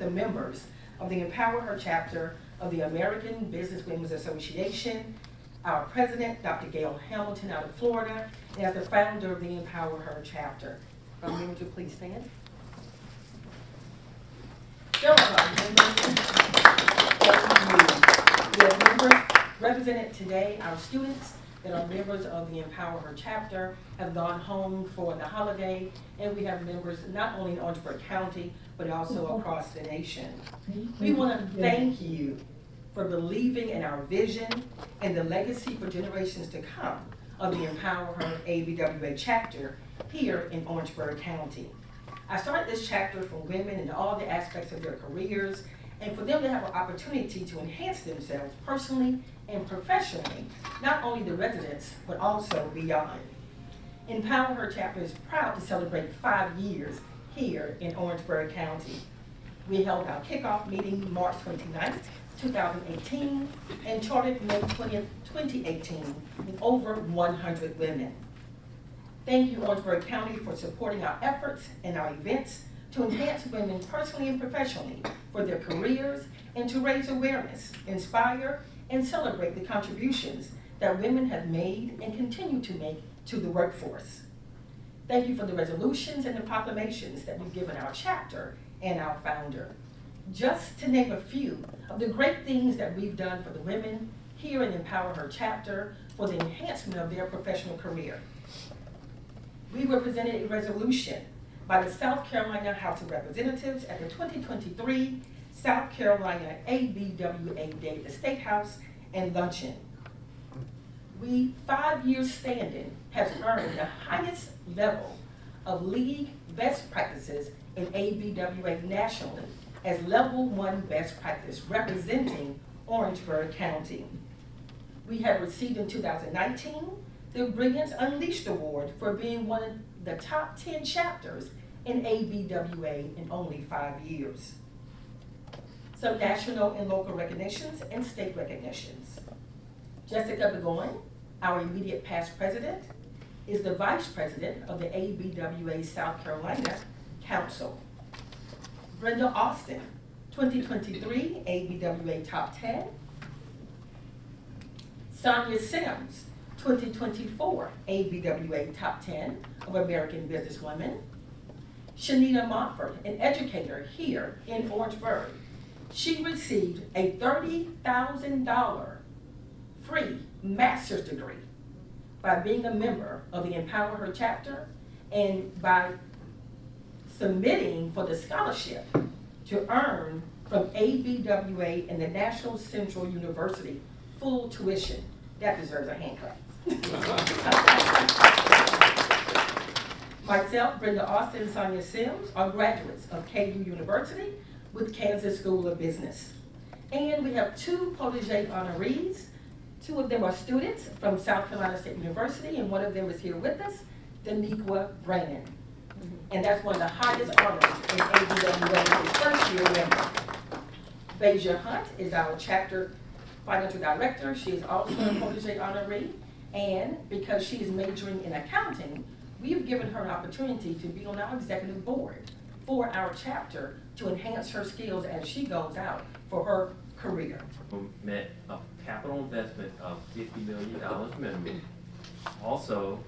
the members of the Empower Her chapter of the American Business Women's Association, our president, Dr. Gail Hamilton out of Florida, and as the founder of the Empower Her chapter. Would you please stand? There are members represented today. Our students that are members of the Empower Her chapter have gone home for the holiday, and we have members not only in Orangeburg County, but also across the nation. We want to thank you for believing in our vision and the legacy for generations to come of the Empower Her ABWA chapter here in Orangeburg County. I started this chapter for women in all the aspects of their careers and for them to have an opportunity to enhance themselves personally and professionally, not only the residents, but also beyond. Empower Her chapter is proud to celebrate 5 years here in Orangeburg County. We held our kickoff meeting March 29th, 2018, and charted May 20th, 2018, with over 100 women. Thank you, Orangeburg County, for supporting our efforts and our events to enhance women personally and professionally for their careers and to raise awareness, inspire, and celebrate the contributions that women have made and continue to make to the workforce. Thank you for the resolutions and the proclamations that we've given our chapter and our founder. Just to name a few of the great things that we've done for the women here in Empower Her chapter for the enhancement of their professional career. We were presented a resolution by the South Carolina House of Representatives at the 2023 South Carolina ABWA Day at the State House and Luncheon. We, 5 years standing, has earned the highest level of league best practices in ABWA nationally as level 1 best practice representing Orangeburg County. We have received in 2019 the Brilliance Unleashed Award for being one of the top 10 chapters in ABWA in only 5 years. Some national and local recognitions and state recognitions. Jessica Begoin, our immediate past president, is the vice president of the ABWA South Carolina Council. Brenda Austin, 2023 ABWA Top 10. Sonia Sims, 2024 ABWA Top 10 of American Businesswomen. Shanita Montford, an educator here in Orangeburg. She received a $30,000 free master's degree by being a member of the Empower Her chapter and by submitting for the scholarship to earn from ABWA and the National Central University full tuition. That deserves a hand clap. Myself, Brenda Austin, and Sonia Sims are graduates of KU University with Kansas School of Business. And we have 2 protege honorees. 2 of them are students from South Carolina State University, and one of them is here with us, Daniqua Brannon. And that's one of the highest honors in ABWA, his first year member. Beja Hunt is our chapter financial director. She is also a protege honoree. And because she is majoring in accounting, we've given her an opportunity to be on our executive board for our chapter to enhance her skills as she goes out for her career. Met a capital investment of $50 million minimum. Also,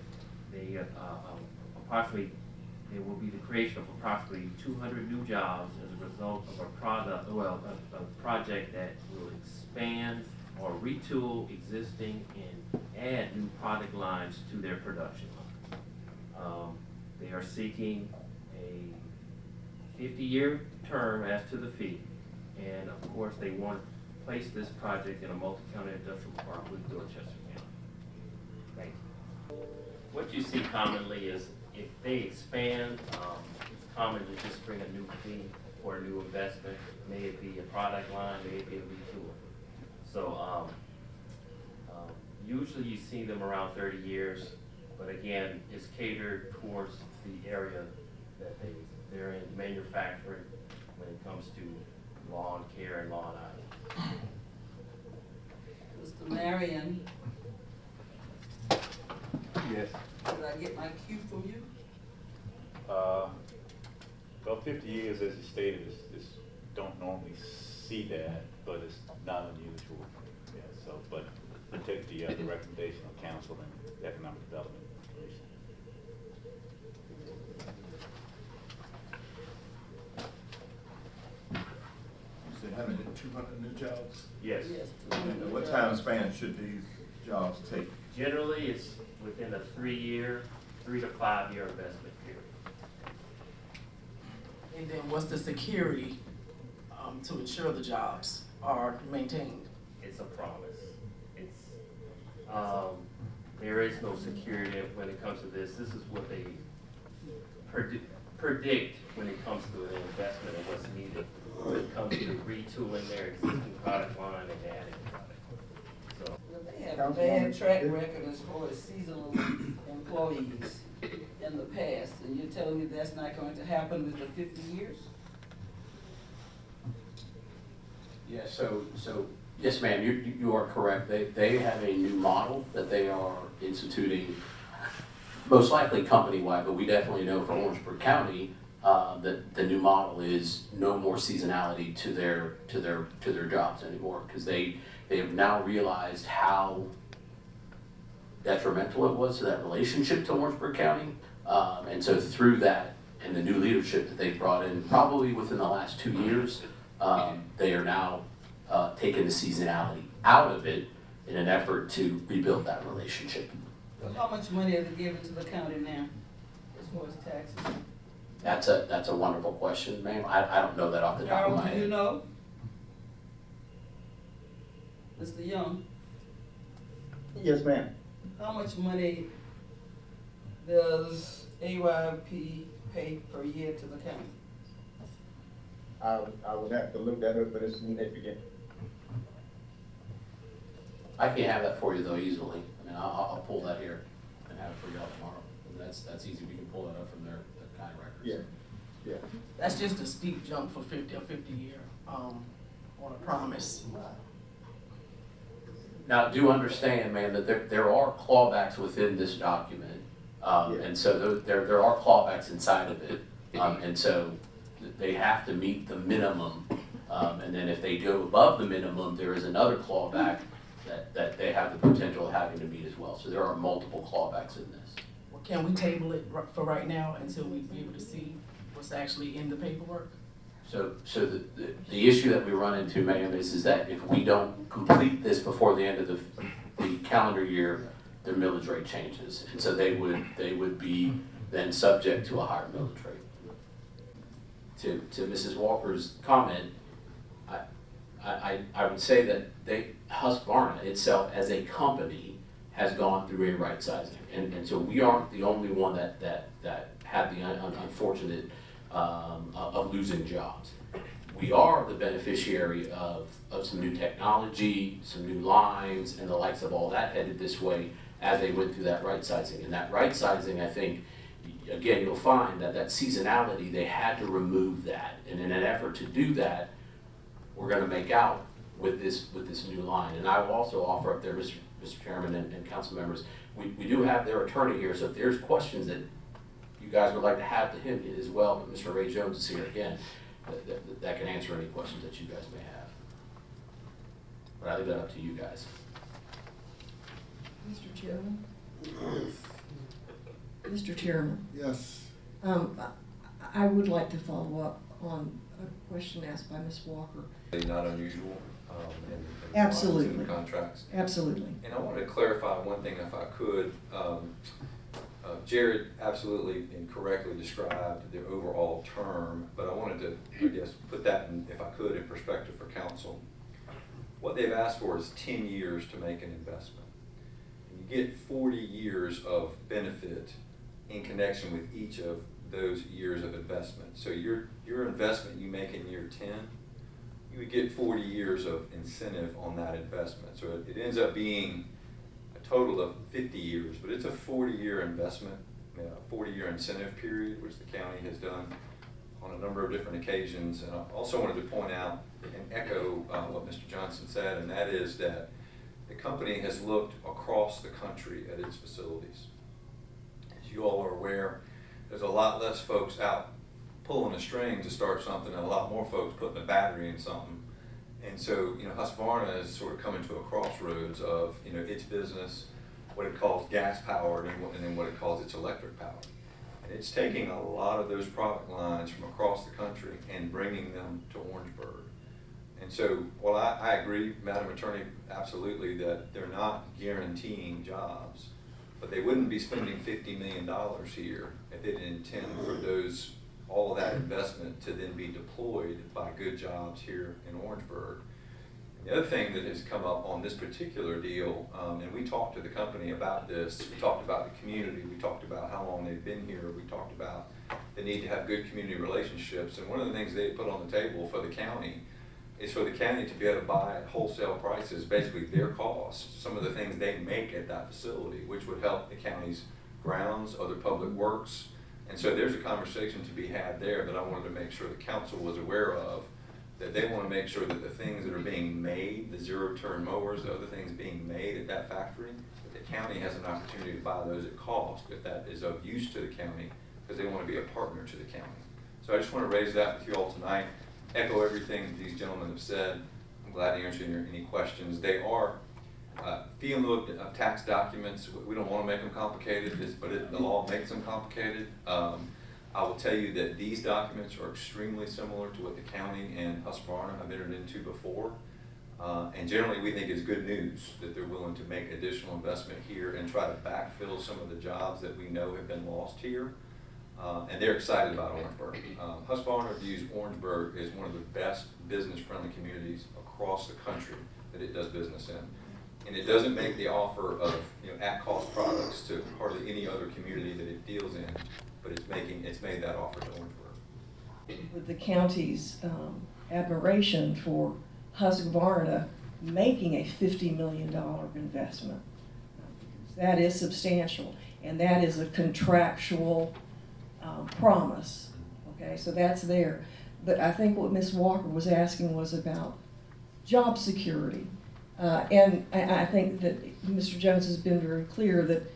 there will be the creation of approximately 200 new jobs as a result of a project that will expand or retool existing and add new product lines to their production line. They are seeking a 50-year term as to the fee, and of course they want to place this project in a multi-county industrial park with Dorchester County. Thank you. What you see commonly is if they expand, it's common to just bring a new fee or a new investment. May it be a product line, may it be a retool. So usually you see them around 30 years, but again, it's catered towards the area that they're in, manufacturing when it comes to lawn care and lawn items. Mr. Marion. Yes. Did I get my cue from you? About 50 years, as you stated, is don't normally see that, but it's not unusual. Yeah, so, but we take the recommendation of council and economic development commission. You said 200 new jobs? Yes. Yes. And what time span should these jobs take? Generally, it's within a 3 to 5 year investment period. And then what's the security to ensure the jobs are maintained? It's a promise. It's, there is no security when it comes to this. This is what they predict when it comes to an investment and what's needed when it comes to retooling their existing product line and adding product. So, Well, they have a bad track record as far as seasonal employees in the past, and you're telling me that's not going to happen with the 50 years? Yeah, so yes, ma'am, you are correct. They have a new model that they are instituting, most likely company-wide, but we definitely know for Orangeburg County that the new model is no more seasonality to their jobs anymore, because they have now realized how detrimental it was to that relationship to Orangeburg County, and so through that and the new leadership that they've brought in, probably within the last 2 years, they are now taking the seasonality out of it in an effort to rebuild that relationship. How much money are they giving to the county now, as far as taxes? That's a wonderful question, ma'am. I don't know that off the top of my Harold, do you head. know? Mr. Young, Yes, ma'am. how much money does AYP pay per year to the county? I would have to look that up, but it's significant. I can have that for you though easily. I mean, I'll pull that here and have it for y'all tomorrow. And that's easy. We can pull that up from their county records. Yeah, yeah. That's just a steep jump for 50 year on a promise. Now, do understand, man, that there are clawbacks within this document, and so there are clawbacks inside of it, and so they have to meet the minimum, and then if they go above the minimum, there is another clawback that they have the potential of having to meet as well. So there are multiple clawbacks in this. Well, can we table it for right now until we be able to see what's actually in the paperwork? So the issue that we run into, ma'am, is that if we don't complete this before the end of the calendar year, their millage rate changes, and so they would be then subject to a higher millage rate. To Mrs. Walker's comment, I would say that Husqvarna itself as a company has gone through a right sizing, and so we aren't the only one that had the unfortunate of losing jobs. We are the beneficiary of some new technology, some new lines, and the likes of all that headed this way as they went through that right sizing. And that right sizing, I think, again, you'll find that seasonality, they had to remove that. And in an effort to do that, we're going to make out with this new line. And I will also offer up there, Mr. Chairman and council members, we do have their attorney here, so if there's questions that you guys would like to have to him as well, but Mr. Ray Jones is here again, that can answer any questions that you guys may have. But I leave that up to you guys. Mr. Chairman? Mr. Chairman, Yes. I would like to follow up on a question asked by Ms. Walker. Not unusual in Absolutely. contracts. Absolutely. And I wanted to clarify one thing if I could. Jared absolutely and correctly described the overall term, but I wanted to, I guess, put that in, if I could, in perspective for council. What they've asked for is 10 years to make an investment. And you get 40 years of benefit in connection with each of those years of investment. So your investment you make in year 10, you would get 40 years of incentive on that investment. So it ends up being a total of 50 years, but it's a 40-year investment, a 40-year incentive period, which the county has done on a number of different occasions. And I also wanted to point out and echo what Mr. Johnson said, and that is that the company has looked across the country at its facilities. As you all are aware, there's a lot less folks out pulling a string to start something and a lot more folks putting a battery in something. And so, you know, Husqvarna is sort of coming to a crossroads of, you know, its business, what it calls gas powered and then what it calls its electric powered. And it's taking a lot of those product lines from across the country and bringing them to Orangeburg. And so, while I agree, Madam Attorney, absolutely, that they're not guaranteeing jobs, but they wouldn't be spending $50 million here if they didn't intend for all of that investment to then be deployed by good jobs here in Orangeburg. The other thing that has come up on this particular deal, and we talked to the company about this, we talked about the community, we talked about how long they've been here, we talked about the need to have good community relationships, and one of the things they put on the table for the county is for the county to be able to buy at wholesale prices, basically their cost, some of the things they make at that facility, which would help the county's grounds, other public works. And so there's a conversation to be had there that I wanted to make sure the council was aware of, that they want to make sure that the things that are being made, the zero-turn mowers, the other things being made at that factory, that the county has an opportunity to buy those at cost if that is of use to the county, because they want to be a partner to the county. So I just want to raise that with you all tonight, echo everything that these gentlemen have said. I'm glad to answer any questions. They are fee in lieu of tax documents. We don't want to make them complicated, but the law makes them complicated. I will tell you that these documents are extremely similar to what the county and Husqvarna have entered into before. And generally we think it's good news that they're willing to make additional investment here and try to backfill some of the jobs that we know have been lost here. And they're excited about Orangeburg. Husqvarna views Orangeburg as one of the best business-friendly communities across the country that it does business in. And it doesn't make the offer of, you know, at-cost products to hardly any other community that it deals in, but it's made that offer to Orangeburg. With the county's admiration for Husqvarna making a $50 million investment, that is substantial, and that is a contractual promise. Okay, so that's there. But I think what Ms. Walker was asking was about job security. And I think that Mr. Jones has been very clear that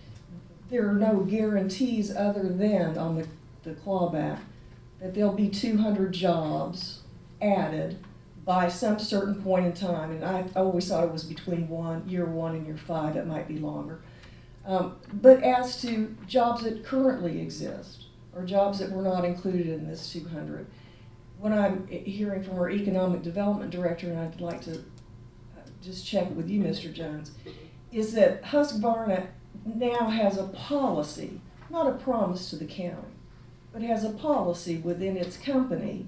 there are no guarantees other than on the clawback that there'll be 200 jobs added by some certain point in time. And I always thought it was between year one and year 5, it might be longer. But as to jobs that currently exist, or jobs that were not included in this 200, what I'm hearing from our economic development director, and I'd like to just check with you, Mr. Jones, is that Husqvarna now has a policy, not a promise to the county, but has a policy within its company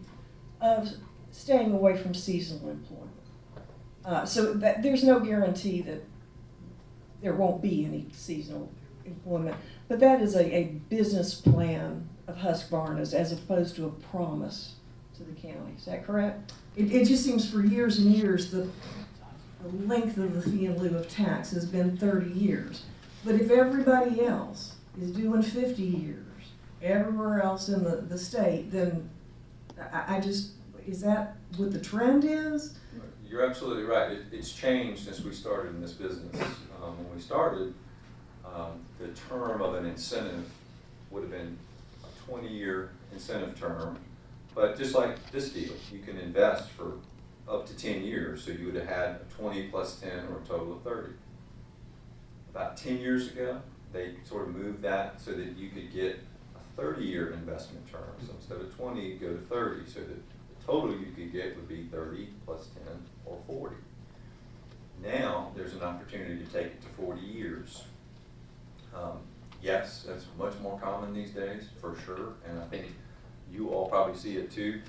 of staying away from seasonal employment. So that there's no guarantee that there won't be any seasonal employment, but that is a business plan of Husqvarna's as opposed to a promise to the county. Is that correct? It just seems for years and years the length of the fee in lieu of tax has been 30 years. But if everybody else is doing 50 years, everywhere else in the state, then is that what the trend is? You're absolutely right. It's changed since we started in this business. When we started, the term of an incentive would have been a 20-year incentive term. But just like this deal, you can invest for up to 10 years. So you would have had a 20 plus 10 or a total of 30. About 10 years ago, they sort of moved that so that you could get a 30-year investment term. So instead of 20, you go to 30. So that the total you could get would be 30 plus 10 or 40. Now there's an opportunity to take it to 40 years. Yes, that's much more common these days, for sure. And I think you all probably see it too,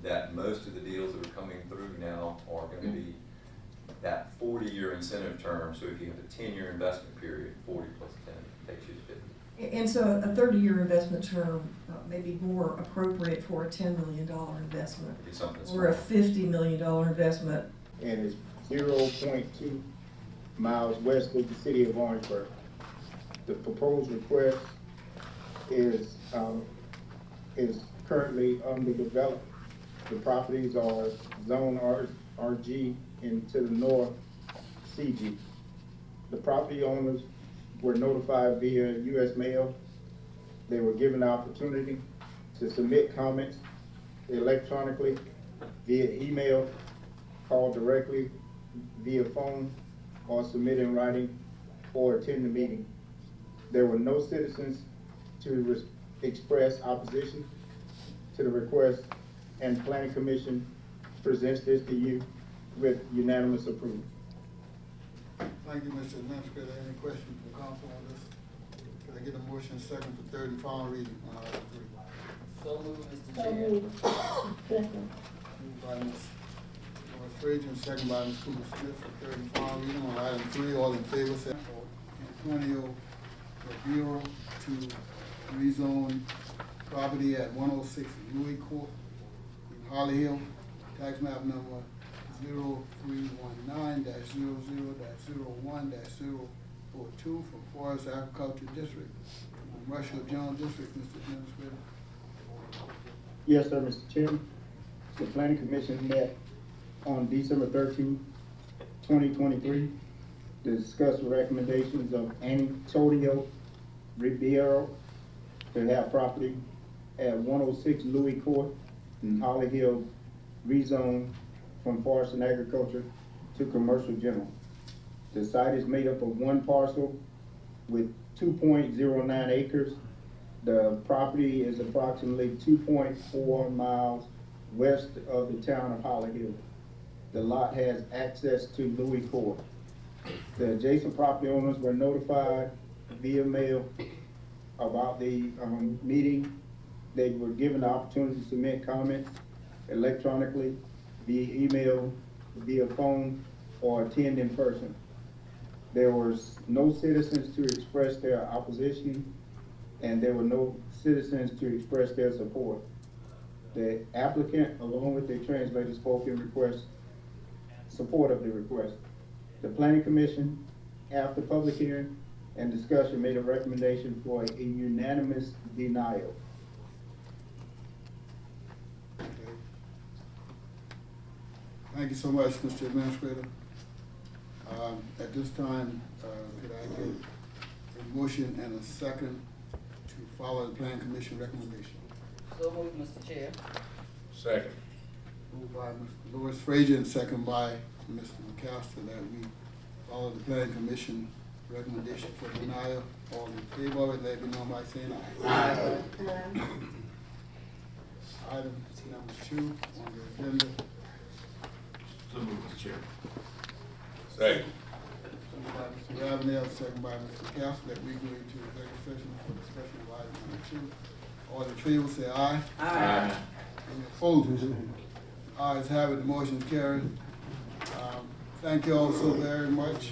that most of the deals that are coming through now are going to be that 40-year incentive term. So if you have a 10-year investment period, 40 plus 10 takes you to 50. And so a 30-year investment term may be more appropriate for a $10 million investment or a $50 million investment. And it's 0.2 miles west of the city of Orangeburg. The proposed request is currently under development. The properties are zone RG and to the north CG. The property owners were notified via U.S. mail. They were given the opportunity to submit comments electronically, via email, call directly, via phone, or submit in writing, or attend the meeting. There were no citizens to express opposition to the request, and the Planning Commission presents this to you with unanimous approval. Thank you, Mr. Administrator. Any questions from council on this? Can I get a motion second for third and final reading on item 3? So moved, Mr. So Chair. moved. Second. Moved by Ms. Lawrence Frazier and second by Ms. Cooper Smith for third and final reading on item 3. All in favor, say aye. Antonio Bureau to rezone property at 106 Louis Court in Holly Hill, tax map number 0319-00-01-042 from Forest Agriculture District, Commercial General District, Mr. Administrator. Yes, sir, Mr. Chairman. The Planning Commission met on December 13, 2023, to discuss the recommendations of Antonio Ribeiro to have property at 106 Louis Court in Holly Hill rezoned from Forest and Agriculture to Commercial General. The site is made up of one parcel with 2.09 acres. The property is approximately 2.4 miles west of the town of Holly Hill. The lot has access to Louis Court. The adjacent property owners were notified via mail about the meeting. They were given the opportunity to submit comments electronically, via email, via phone, or attend in person. There were no citizens to express their opposition, and there were no citizens to express their support. The applicant, along with the translator, spoke in support of the request. The Planning Commission, after public hearing and discussion, made a recommendation for a unanimous denial. Thank you so much, Mr. Administrator. At this time, could I get a motion and a second to follow the Planning Commission recommendation? So moved, Mr. Chair. Second. Moved by Mr. Lewis Frazier and second by Mr. McAllister that we follow the Planning Commission recommendation for denial. All in favor of it, let me know by saying aye. Aye. Item number 2 on the agenda. So moved, Mr. Chair. Second. Moved by Mr. Ravenel, second by Mr. McAllister that we go into executive session for discussion of item number 2. All in favor, say aye. Aye. Any opposed? Ayes have it, the motion is carried. Thank you all so very much.